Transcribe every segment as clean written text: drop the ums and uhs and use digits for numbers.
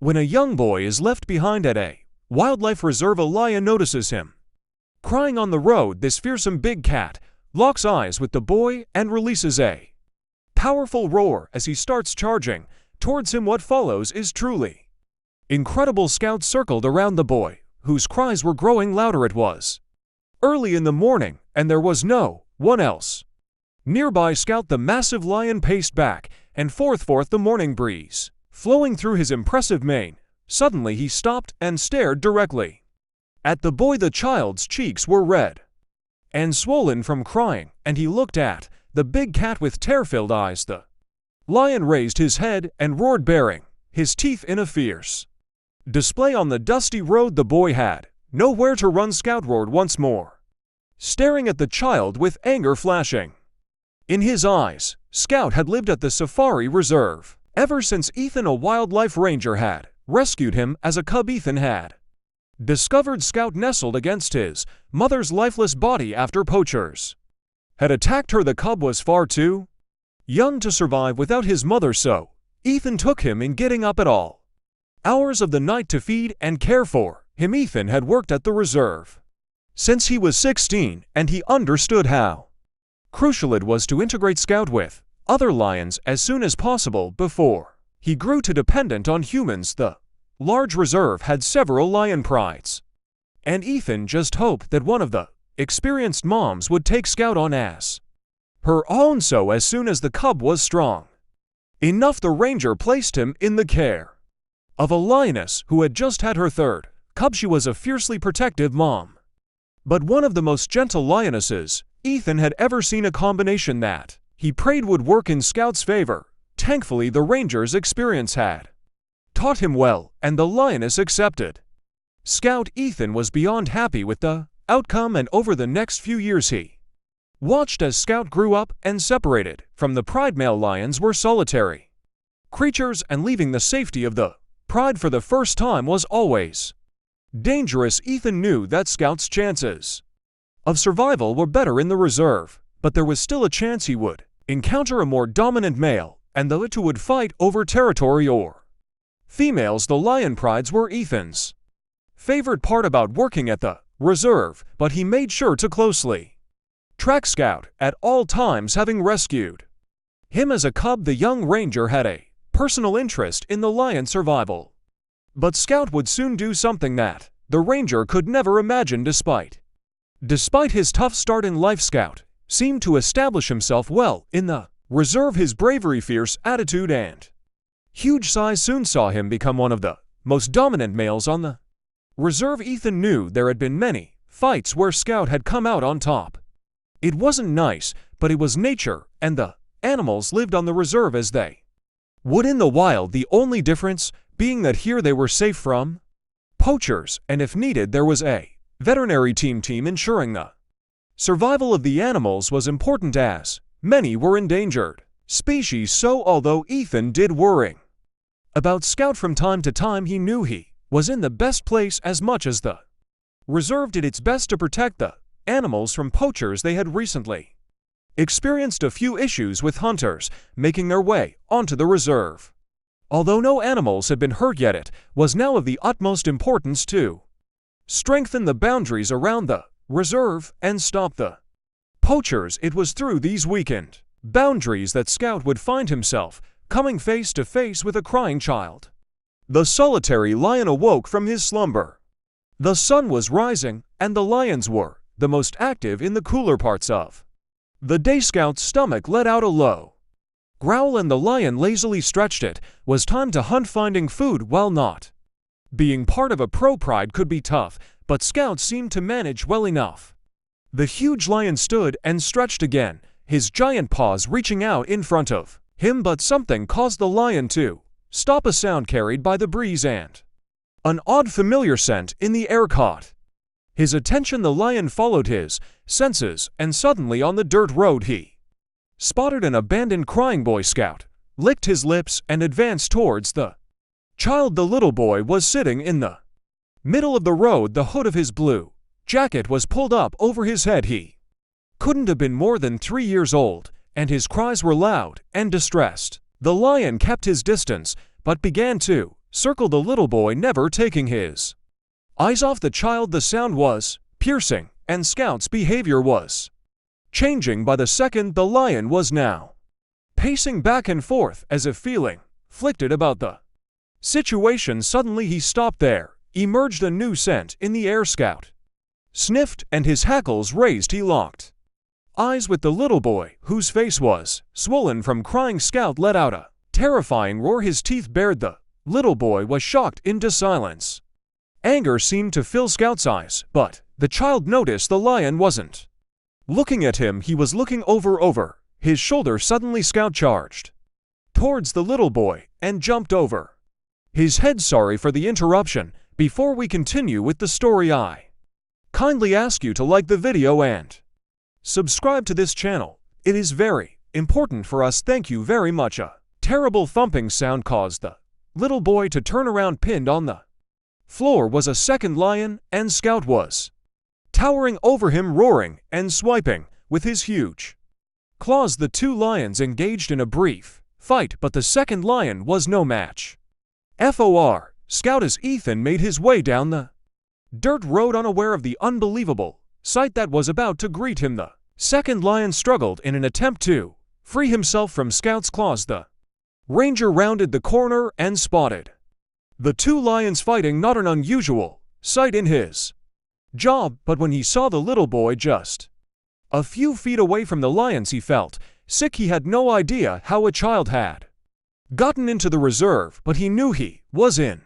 When a young boy is left behind at a wildlife reserve, a lion notices him. Crying on the road, this fearsome big cat locks eyes with the boy and releases a powerful roar as he starts charging towards him. What follows is truly incredible. Scouts circled around the boy, whose cries were growing louder. It was early in the morning, and there was no one else nearby. Scout the massive lion paced back and forth the morning breeze flowing through his impressive mane. Suddenly he stopped and stared directly at the boy. The child's cheeks were red and swollen from crying, and he looked at the big cat with terror-filled eyes. The lion raised his head and roared, baring his teeth in a fierce display. On the dusty road, the boy had nowhere to run. Scout roared once more, staring at the child with anger flashing in his eyes. Scout had lived at the safari reserve ever since Ethan, a wildlife ranger, had rescued him as a cub. Ethan had discovered Scout nestled against his mother's lifeless body after poachers had attacked her. The cub was far too young to survive without his mother, so Ethan took him in, getting up at all hours of the night to feed and care for him. Ethan had worked at the reserve since he was 16, and he understood how crucial it was to integrate Scout with other lions as soon as possible before he grew too dependent on humans. The large reserve had several lion prides, and Ethan just hoped that one of the experienced moms would take Scout on as her own. So as soon as the cub was strong enough, the ranger placed him in the care of a lioness who had just had her third cub. She was a fiercely protective mom, but one of the most gentle lionesses Ethan had ever seen, a combination that he prayed would work in Scout's favor. Thankfully, the ranger's experience had taught him well, and the lioness accepted Scout. Ethan was beyond happy with the outcome, and over the next few years he watched as Scout grew up and separated from the pride. Male lions were solitary creatures, and leaving the safety of the pride for the first time was always dangerous. Ethan knew that Scout's chances of survival were better in the reserve, but there was still a chance he would encounter a more dominant male, and the two would fight over territory or females. The lion prides were Ethan's favorite part about working at the reserve, but he made sure to closely track Scout at all times. Having rescued him as a cub, the young ranger had a personal interest in the lion's survival. But Scout would soon do something that the ranger could never imagine. Despite his tough start in life, Scout seemed to establish himself well in the reserve. His bravery, fierce attitude, and huge size soon saw him become one of the most dominant males on the reserve. Ethan knew there had been many fights where Scout had come out on top. It wasn't nice, but it was nature, and the animals lived on the reserve as they would in the wild. The only difference being that here they were safe from poachers, and if needed there was a veterinary team ensuring the survival of the animals was important, as many were endangered species. So although Ethan did worry about Scout from time to time, he knew he was in the best place. As much as the reserve did its best to protect the animals from poachers, they had recently experienced a few issues with hunters making their way onto the reserve. Although no animals had been hurt yet, it was now of the utmost importance to strengthen the boundaries around the reserve and stop the poachers. It was through these weakened boundaries that Scout would find himself coming face to face with a crying child. The solitary lion awoke from his slumber. The sun was rising, and the lions were the most active in the cooler parts of the day. Scout's stomach let out a low growl, and the lion lazily stretched. It was time to hunt. Finding food while not being part of a pride could be tough, but Scout seemed to manage well enough. The huge lion stood and stretched again, his giant paws reaching out in front of him, but something caused the lion to stop. A sound carried by the breeze and an odd familiar scent in the air caught his attention. The lion followed his senses, and suddenly on the dirt road he spotted an abandoned crying boy. Scout licked his lips and advanced towards the child. The little boy was sitting in the middle of the road. The hood of his blue jacket was pulled up over his head. He couldn't have been more than 3 years old, and his cries were loud and distressed. The lion kept his distance, but began to circled the little boy, never taking his eyes off the child. The sound was piercing, and Scout's behavior was changing by the second. The lion was now pacing back and forth as if feeling afflicted about the situation. Suddenly he stopped. There emerged a new scent in the air. Scout sniffed, and his hackles raised. He locked eyes with the little boy, whose face was swollen from crying. Scout let out a terrifying roar, his teeth bared. The little boy was shocked into silence. Anger seemed to fill Scout's eyes, but the child noticed the lion wasn't looking at him. He was looking over his shoulder. Suddenly Scout charged towards the little boy and jumped over his head. Sorry for the interruption. Before we continue with the story, I kindly ask you to like the video and subscribe to this channel. It is very important for us. Thank you very much. A terrible thumping sound caused the little boy to turn around. Pinned on the floor was a second lion, and Scout was towering over him, roaring and swiping with his huge claws. The two lions engaged in a brief fight, but the second lion was no match for Scout. As Ethan made his way down the dirt road, unaware of the unbelievable sight that was about to greet him, the second lion struggled in an attempt to free himself from Scout's claws. The ranger rounded the corner and spotted the two lions fighting, not an unusual sight in his job, but when he saw the little boy just a few feet away from the lions, he felt sick. He had no idea how a child had gotten into the reserve, but he knew he was in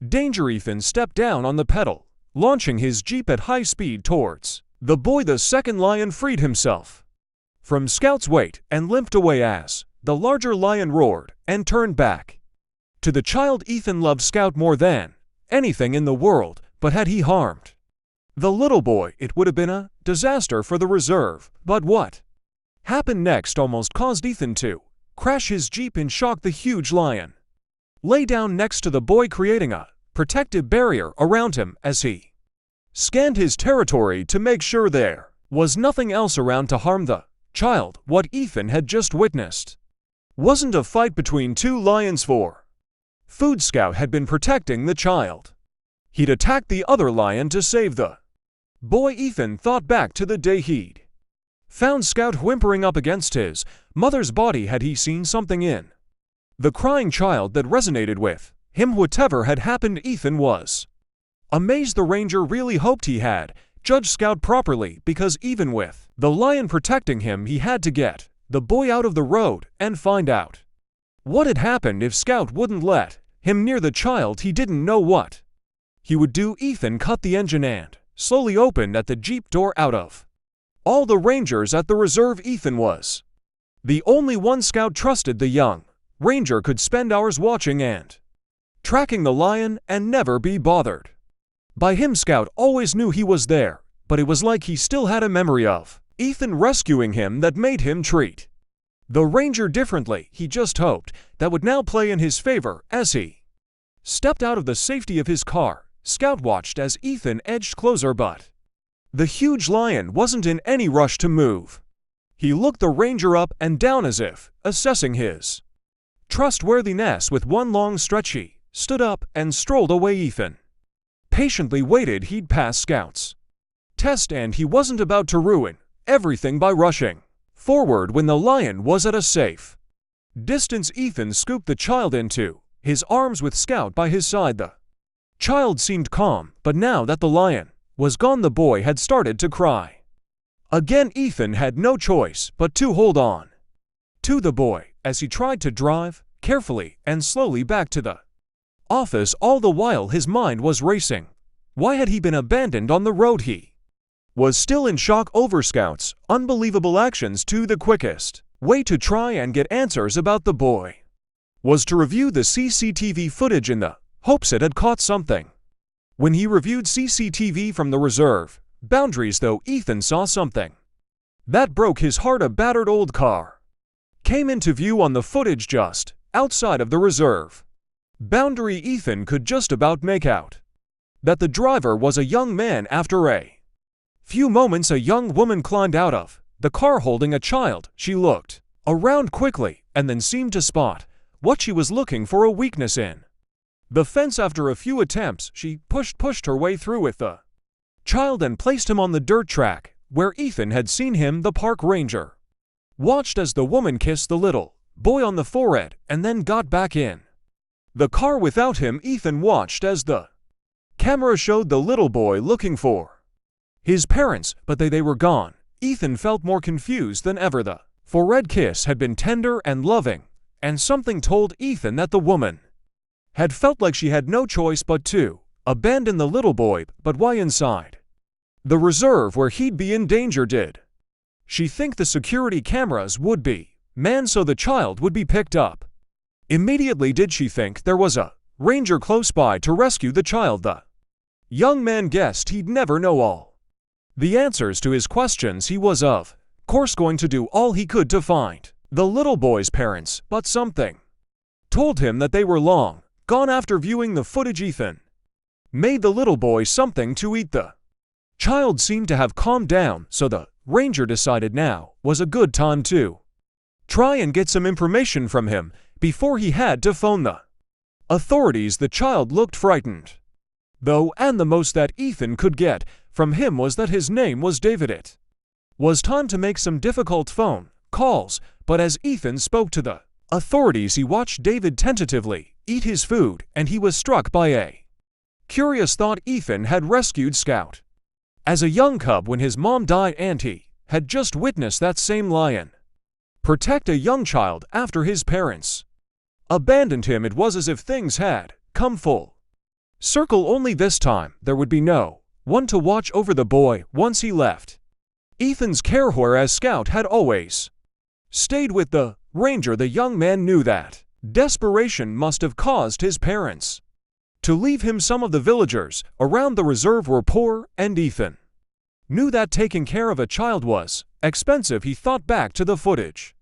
danger. Ethan stepped down on the pedal, launching his jeep at high speed towards the boy. The second lion freed himself from Scout's weight and limped away as the larger lion roared and turned back to the child. Ethan loved Scout more than anything in the world, but had he harmed the little boy, it would have been a disaster for the reserve. But what happened next almost caused Ethan to crash his jeep in shock. The huge lion lay down next to the boy, creating a protective barrier around him as he scanned his territory to make sure there was nothing else around to harm the child. What Ethan had just witnessed wasn't a fight between two lions for food. Scout had been protecting the child. He'd attacked the other lion to save the boy. Ethan thought back to the day he'd found Scout whimpering up against his mother's body. Had he seen something in the crying child that resonated with him? Whatever had happened, Ethan was amazed. The ranger really hoped he had judged Scout properly, because even with the lion protecting him, he had to get the boy out of the road and find out what had happened. If Scout wouldn't let him near the child, he didn't know what he would do. Ethan cut the engine and slowly opened at the jeep door. Out of all the rangers at the reserve, Ethan was the only one Scout trusted. The young ranger could spend hours watching and tracking the lion and never be bothered by him. Scout always knew he was there, but it was like he still had a memory of Ethan rescuing him that made him treat the ranger differently. He just hoped that would now play in his favor. As he stepped out of the safety of his car, Scout watched as Ethan edged closer, but the huge lion wasn't in any rush to move. He looked the ranger up and down as if assessing his trustworthiness. With one long stretch, he stood up and strolled away. Ethan patiently waited. He'd pass Scout's test, and he wasn't about to ruin everything by rushing forward. When the lion was at a safe distance, Ethan scooped the child into his arms with Scout by his side. The child seemed calm, but now that the lion was gone, the boy had started to cry again. Ethan had no choice but to hold on to the boy as he tried to drive carefully and slowly back to the office. All the while his mind was racing. Why had he been abandoned on the road? He was still in shock over Scout's unbelievable actions. The quickest way to try and get answers about the boy was to review the CCTV footage in the hopes it had caught something. When he reviewed CCTV from the reserve boundaries, though, Ethan saw something that broke his heart. A battered old car came into view on the footage just outside of the reserve boundary. Ethan could just about make out that the driver was a young man. After a few moments, a young woman climbed out of the car holding a child. She looked around quickly and then seemed to spot what she was looking for, a weakness in the fence. After a few attempts, she pushed her way through with the child and placed him on the dirt track, where Ethan had seen him. The park ranger watched as the woman kissed the little boy on the forehead and then got back in the car without him. Ethan watched as the camera showed the little boy looking for his parents, but they were gone. Ethan felt more confused than ever. The forehead kiss had been tender and loving, and something told Ethan that the woman had felt like she had no choice but to abandon the little boy. But why inside the reserve where he'd be in danger? Did she think the security cameras would be manned so the child would be picked up immediately? Did she think there was a ranger close by to rescue the child? The young man guessed he'd never know all the answers to his questions. He was, of course, going to do all he could to find the little boy's parents, but something told him that they were long gone. After viewing the footage, Ethan made the little boy something to eat. The child seemed to have calmed down, so the ranger decided now was a good time to try and get some information from him before he had to phone the authorities. The child looked frightened, though, and the most that Ethan could get from him was that his name was David. It was time to make some difficult phone calls, but as Ethan spoke to the authorities, he watched David tentatively eat his food, and he was struck by a curious thought. Ethan had rescued Scout as a young cub when his mom died, and he had just witnessed that same lion protect a young child after his parents abandoned him. It was as if things had come full circle, only this time there would be no one to watch over the boy once he left Ethan's care, whereas Scout had always stayed with the ranger. The young man knew that desperation must have caused his parents to leave him. Some of the villagers around the reserve were poor, and Ethan knew that taking care of a child was expensive. He thought back to the footage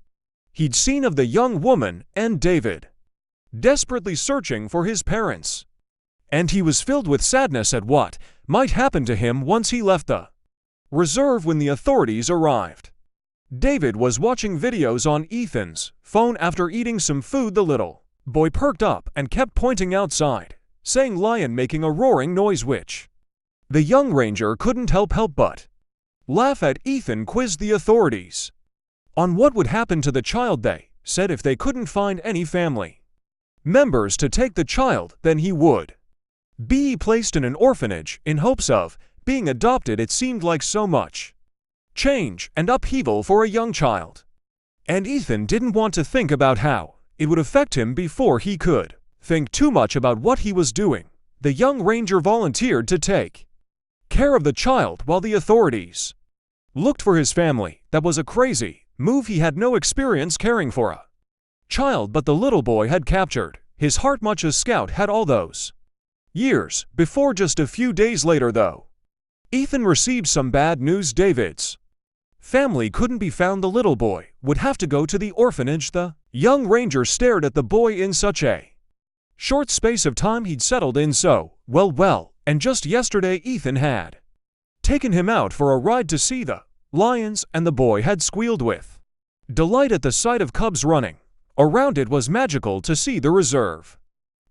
he'd seen of the young woman and David desperately searching for his parents, and he was filled with sadness at what might happen to him once he left the reserve. When the authorities arrived, David was watching videos on Ethan's phone. After eating some food, the little boy perked up and kept pointing outside, saying lion, making a roaring noise, which the young ranger couldn't help but laugh at. Ethan quizzed the authorities on what would happen to the child. They said if they couldn't find any family members to take the child, then he would be placed in an orphanage in hopes of being adopted. It seemed like so much change and upheaval for a young child, and Ethan didn't want to think about how it would affect him before he could think too much about what he was doing. The young ranger volunteered to take care of the child while the authorities looked for his family. That was a crazy move. He had no experience caring for a child, but the little boy had captured his heart much as Scout had all those years before. Just a few days later, though, Ethan received some bad news. David's family couldn't be found. The little boy would have to go to the orphanage. The young ranger stared at the boy in such a short space of time. He'd settled in so well, and just yesterday Ethan had taken him out for a ride to see the lions, and the boy had squealed with delight at the sight of cubs running around. It was magical to see the reserve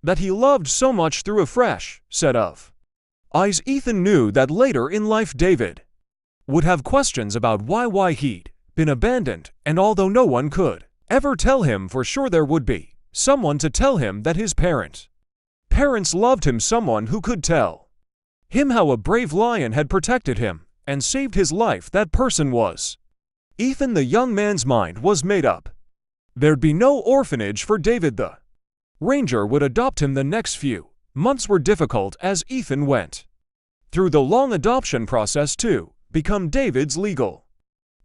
that he loved so much through a fresh set of eyes. Ethan knew that later in life David would have questions about why he'd been abandoned, and although no one could ever tell him for sure, there would be someone to tell him that his parents loved him, someone who could tell him how a brave lion had protected him and saved his life. That person was Ethan. The young man's mind was made up. There'd be no orphanage for David. The ranger would adopt him. The next few months were difficult as Ethan went through the long adoption process to become David's legal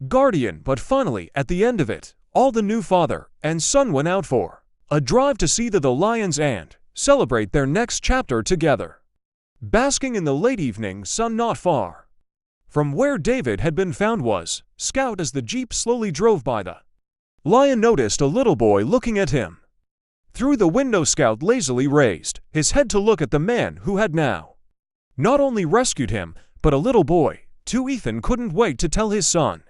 guardian. But finally, at the end of it all, the new father and son went out for a drive to see the lions and celebrate their next chapter together. Basking in the late evening sun not far from where David had been found was Scout. As the jeep slowly drove by, the lion noticed a little boy looking at him through the window. Scout lazily raised his head to look at the man who had now not only rescued him, but a little boy too. Ethan couldn't wait to tell his son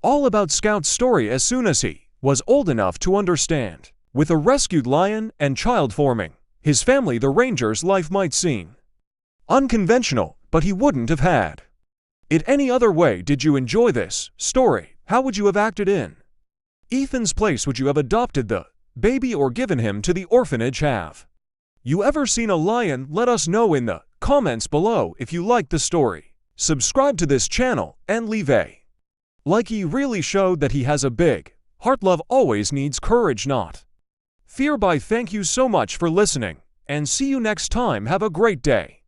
all about Scout's story as soon as he was old enough to understand. With a rescued lion and child forming His family, the Ranger's life might seem unconventional, but he wouldn't have had it any other way. Did you enjoy this story? How would you have acted in Ethan's place? Would you have adopted the baby or given him to the orphanage? Have you ever seen a lion? Let us know in the comments below. If you liked the story, subscribe to this channel and leave a like. He really showed that he has a big heart. Love always needs courage, not fear. Bye. Thank you so much for listening, and see you next time. Have a great day.